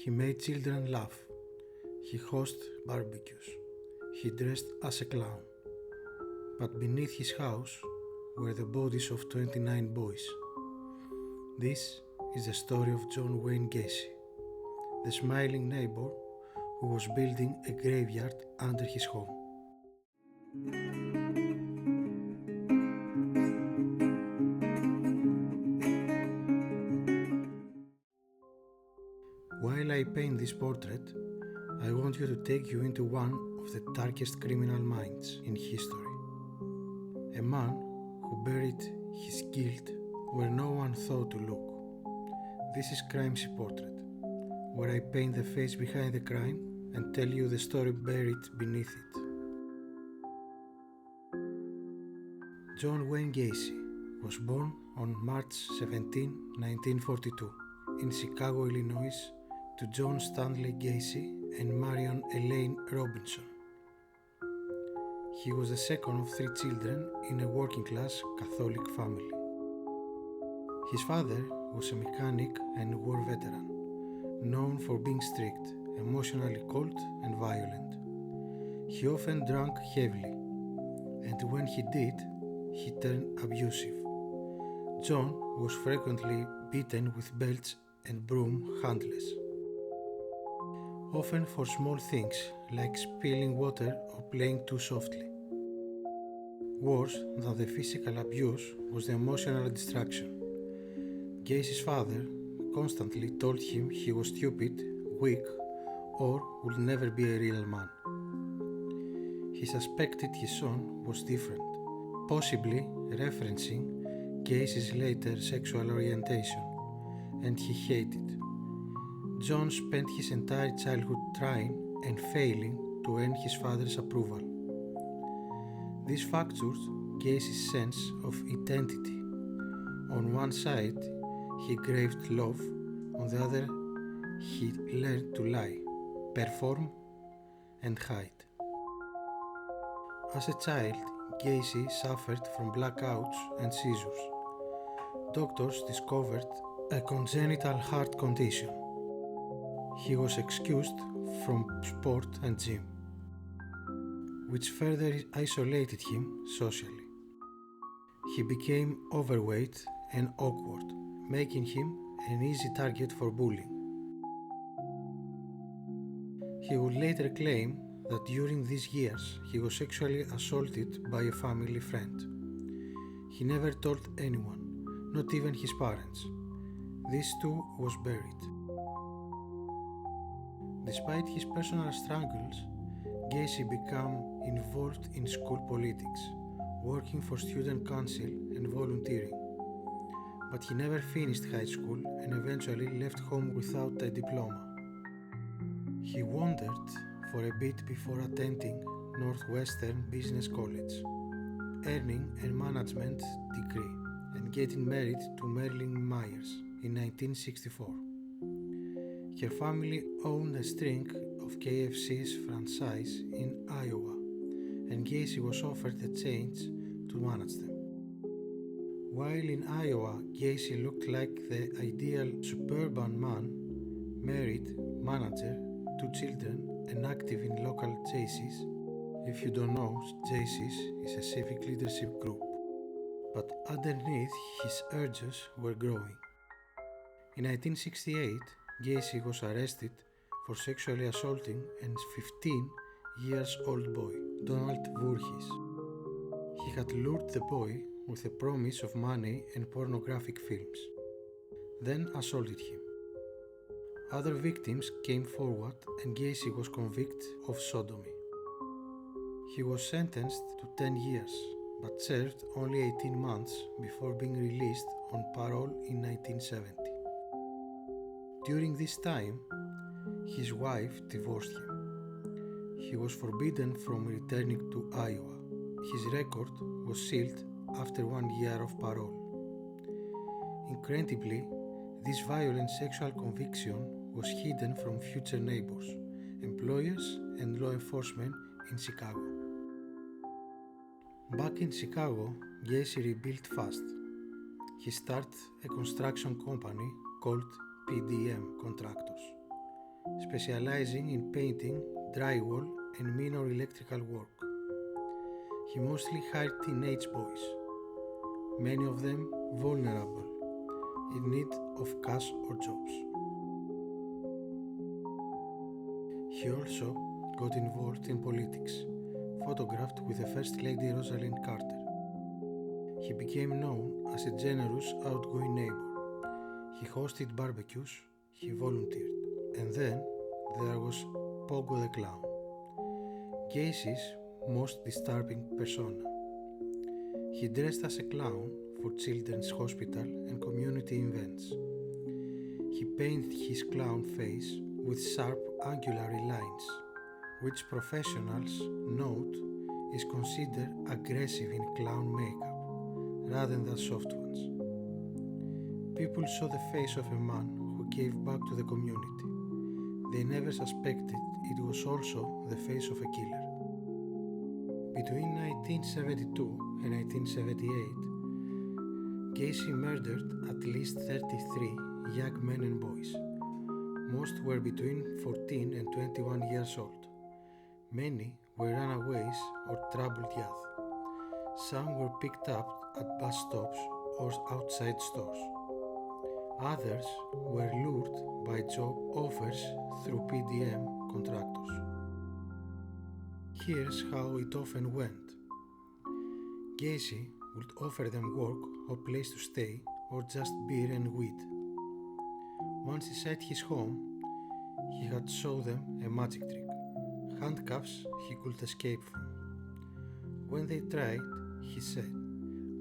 He made children laugh. He hosted barbecues. He dressed as a clown. But beneath his house were the bodies of 29 boys. This is the story of John Wayne Gacy, the smiling neighbor who was building a graveyard under his home. While I paint this portrait, I want you to take you into one of the darkest criminal minds in history. A man who buried his guilt where no one thought to look. This is Crime's Portrait, where I paint the face behind the crime and tell you the story buried beneath it. John Wayne Gacy was born on March 17, 1942, in Chicago, Illinois, to John Stanley Gacy and Marion Elaine Robinson. He was the second of 3 children in a working-class Catholic family. His father was a mechanic and war veteran, known for being strict, emotionally cold and violent. He often drank heavily, and when he did, he turned abusive. John was frequently beaten with belts and broom handles, often for small things like spilling water or playing too softly. Worse than the physical abuse was the emotional distraction. Gacy's father constantly told him he was stupid, weak, or would never be a real man. He suspected his son was different, possibly referencing Gacy's later sexual orientation, and he hated. John spent his entire childhood trying and failing to earn his father's approval. This fractured Gacy's sense of identity. On one side, he craved love, on the other, he learned to lie, perform, and hide. As a child, Gacy suffered from blackouts and seizures. Doctors discovered a congenital heart condition. He was excused from sport and gym, which further isolated him socially. He became overweight and awkward, making him an easy target for bullying. He would later claim that during these years he was sexually assaulted by a family friend. He never told anyone, not even his parents. This too was buried. Despite his personal struggles, Gacy became involved in school politics, working for student council and volunteering. But he never finished high school and eventually left home without a diploma. He wandered for a bit before attending Northwestern Business College, earning a management degree and getting married to Marilyn Myers in 1964. Her family owned a string of KFC's franchise in Iowa, and Gacy was offered a chance to manage them. While in Iowa, Gacy looked like the ideal suburban man, married, manager, 2 children, and active in local Jaycees. If you don't know, Jaycees is a civic leadership group. But underneath, his urges were growing. In 1968, Gacy was arrested for sexually assaulting a 15-year-old boy, Donald Voorhees. He had lured the boy with a promise of money and pornographic films, then assaulted him. Other victims came forward and Gacy was convicted of sodomy. He was sentenced to 10 years, but served only 18 months before being released on parole in 1970. During this time, his wife divorced him. He was forbidden from returning to Iowa. His record was sealed after 1 year of parole. Incredibly, this violent sexual conviction was hidden from future neighbors, employers, and law enforcement in Chicago. Back in Chicago, Gacy rebuilt fast. He started a construction company called PDM Contractors. specializing in painting, drywall, and minor electrical work. He mostly hired teenage boys, many of them vulnerable, in need of cash or jobs. He also got involved in politics, photographed with the First Lady Rosalind Carter. He became known as a generous, outgoing neighbor. He hosted barbecues, he volunteered. And then there was Pogo the Clown, Gacy's most disturbing persona. He dressed as a clown for children's hospital and community events. He painted his clown face with sharp angular lines, which professionals note is considered aggressive in clown makeup rather than soft ones. People saw the face of a man who gave back to the community. They never suspected it was also the face of a killer. Between 1972 and 1978, Gacy murdered at least 33 young men and boys. Most were between 14 and 21 years old. Many were runaways or troubled youth. Some were picked up at bus stops or outside stores. Others were lured by job offers through PDM contractors. Here's how it often went. Gacy would offer them work or place to stay or just beer and weed. Once inside his home, he had shown them a magic trick, handcuffs he could escape from. When they tried, he said,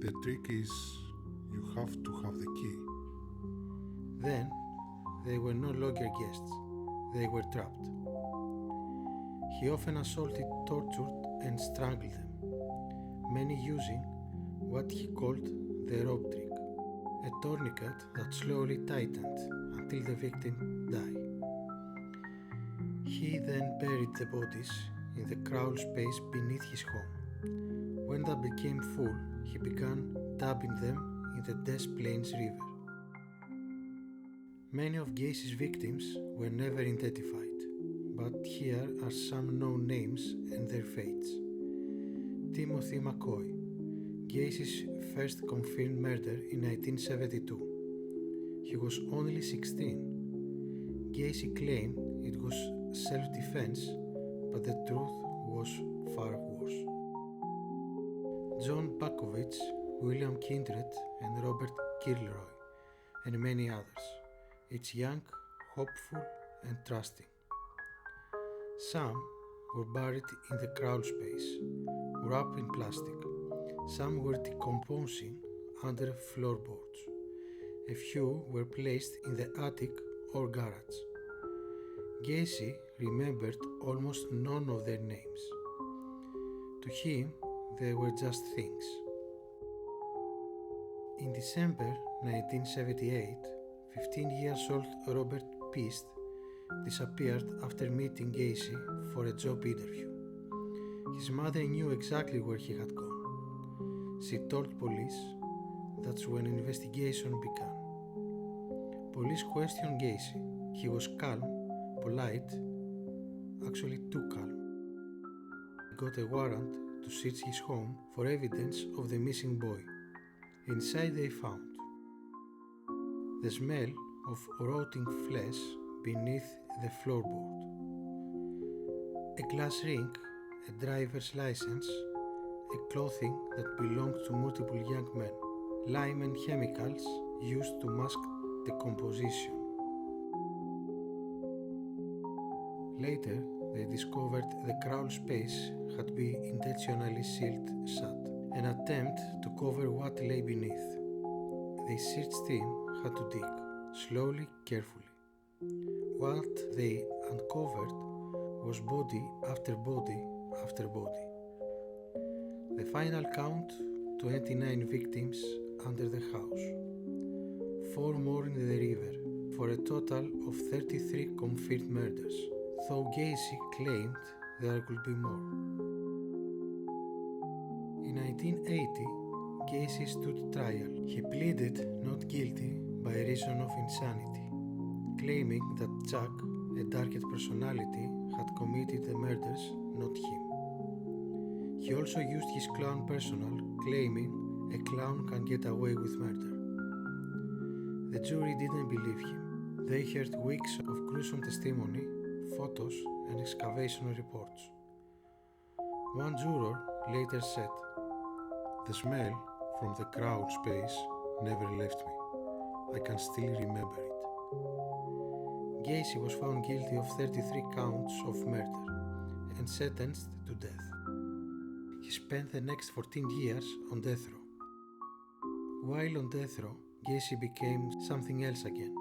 "The trick is you have to have the key." Then they were no longer guests, they were trapped. He often assaulted, tortured, and strangled them, many using what he called the rope trick, a tourniquet that slowly tightened until the victim died. He then buried the bodies in the crawl space beneath his home. When that became full, he began dumping them in the Des Plaines River. Many of Gacy's victims were never identified, but here are some known names and their fates. Timothy McCoy, Gacy's first confirmed murder in 1972. He was only 16. Gacy claimed it was self-defense, but the truth was far worse. John Bakovich, William Kindred, and Robert Kilroy, and many others. It's young, hopeful, and trusting. Some were buried in the crawl space, wrapped in plastic. Some were decomposing under floorboards. A few were placed in the attic or garage. Gacy remembered almost none of their names. To him, they were just things. In December 1978, 15-year-old Robert Pist disappeared after meeting Gacy for a job interview. His mother knew exactly where he had gone. She told police. That's when an investigation began. Police questioned Gacy. He was calm, polite, actually too calm. He got a warrant to search his home for evidence of the missing boy. Inside they found the smell of rotting flesh beneath the floorboard, a glass ring, a driver's license, a clothing that belonged to multiple young men, lime and chemicals used to mask decomposition. Later, they discovered the crawl space had been intentionally sealed shut, an attempt to cover what lay beneath. The search team had to dig, slowly, carefully. What they uncovered was body after body after body. The final count, 29 victims under the house, 4 more in the river, for a total of 33 confirmed murders, though Gacy claimed there could be more. In 1980, Gacy stood trial. He pleaded not guilty by reason of insanity, claiming that Jack a darker personality, had committed the murders, not him. He also used his clown persona, claiming a clown can get away with murder. The jury didn't believe him. They heard weeks of gruesome testimony, photos, and excavation reports. One juror later said, The smell from the crowd space never left me. I can still remember it. Gacy was found guilty of 33 counts of murder and sentenced to death. He spent the next 14 years on death row. While on death row, Gacy became something else again,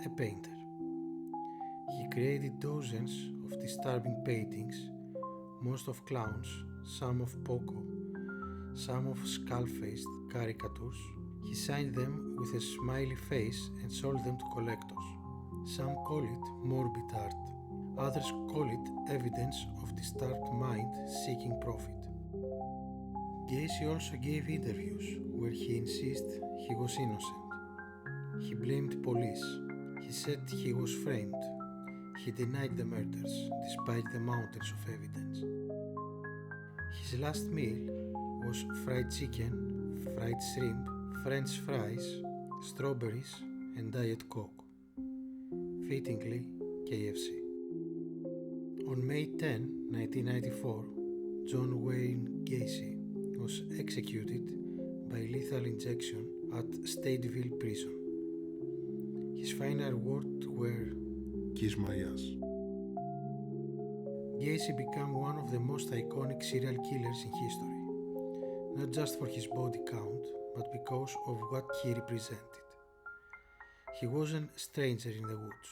a painter. He created dozens of disturbing paintings, most of clowns, some of Poco, some of skull-faced caricatures. He signed them with a smiley face and sold them to collectors. Some call it morbid art, others call it evidence of disturbed mind seeking profit. Gacy also gave interviews where he insisted he was innocent. He blamed police. He said he was framed. He denied the murders despite the mountains of evidence. His last meal was fried chicken, fried shrimp, French fries, strawberries, and Diet Coke. Fittingly, KFC. On May 10, 1994, John Wayne Gacy was executed by lethal injection at Stateville Prison. His final words were, Kiss my ass. Gacy became one of the most iconic serial killers in history, not just for his body count, but because of what he represented. He wasn't a stranger in the woods.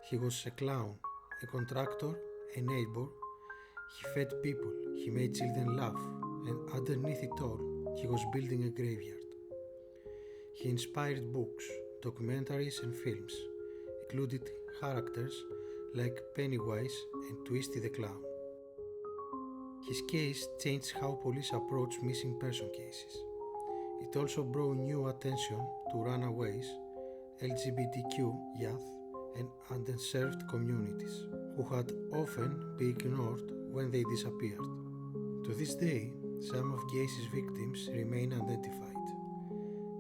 He was a clown, a contractor, a neighbor. He fed people, he made children laugh, and underneath it all, he was building a graveyard. He inspired books, documentaries, and films, including characters like Pennywise and Twisty the Clown. His case changed how police approach missing person cases. It also brought new attention to runaways, LGBTQ youth, and underserved communities who had often been ignored when they disappeared. To this day, some of Gacy's victims remain unidentified.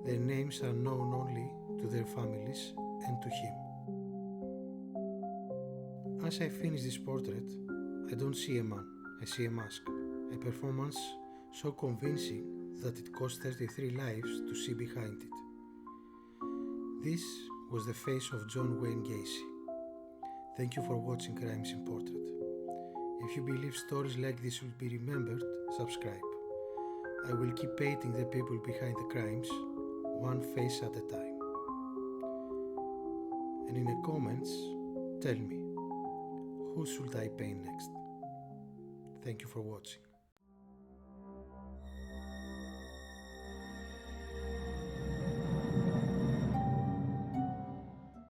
Their names are known only to their families and to him. As I finish this portrait, I don't see a man, I see a mask, a performance so convincing that it cost 33 lives to see behind it. This was the face of John Wayne Gacy. Thank you for watching Crimes in Portrait. If you believe stories like this will be remembered, subscribe. I will keep painting the people behind the crimes, one face at a time. And in the comments, tell me, who should I paint next? Thank you for watching.